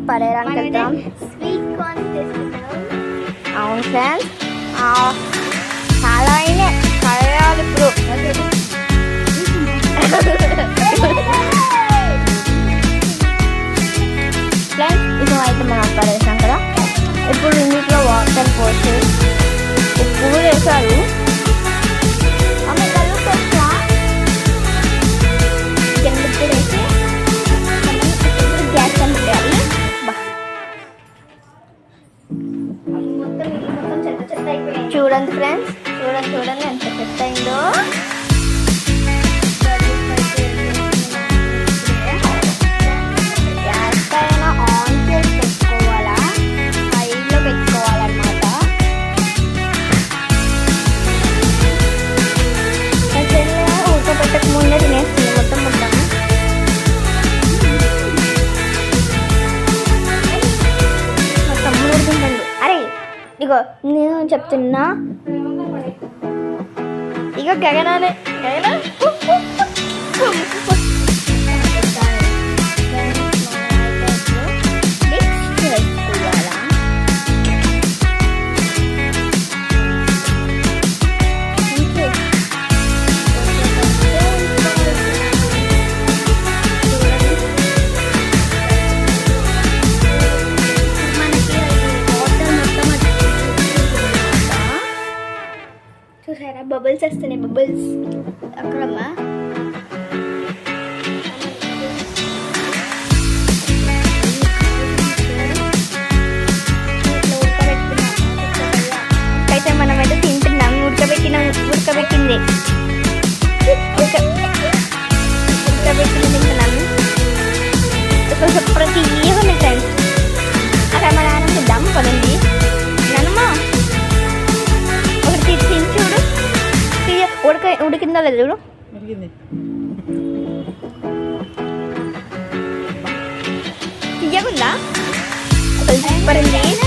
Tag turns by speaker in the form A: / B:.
A: పడేయడానికి వెళ్తాం. అవును ఫ్రెండ్స్, చాలా అయినాయి పడేయాలి ఇప్పుడు. ఫ్రెండ్స్ ఇది అయితే మనం పడేసాం కదా. ఇప్పుడు ఇందులో వాటర్ పోసి ఉప్పు వేసారు. చూడండి ఫ్రెండ్స్, చూడండి ఎంత సెట్ అయిందో. గ్యాస్ పైన ఆన్ చేసి పెట్టుకోవాలా, హైలో పెట్టుకోవాలన్నమాట. ఉడకబెట్టక ముందే తినేస్తుంది మొత్తం. అరే ఇగో నేను చెప్తున్నా, ఇక గగనానే చూసారా బబుల్స్ వస్తున్నాయి. బబుల్స్ అక్కడమ్మా అయితే మనమైతే తింటున్నాం. ఉడకబెట్టింది ఉడకబెట్టింది తింటున్నాం. ప్రతి ఏమన్నా ఫ్రెండ్స్ అక్కడ మా నాన్న చూద్దాం పడింది. నాన్నమ్మ ఒకటి చూడు, ఉడికిందా లేదు చూడు. తీయకుందా సూపర్ ఉంది.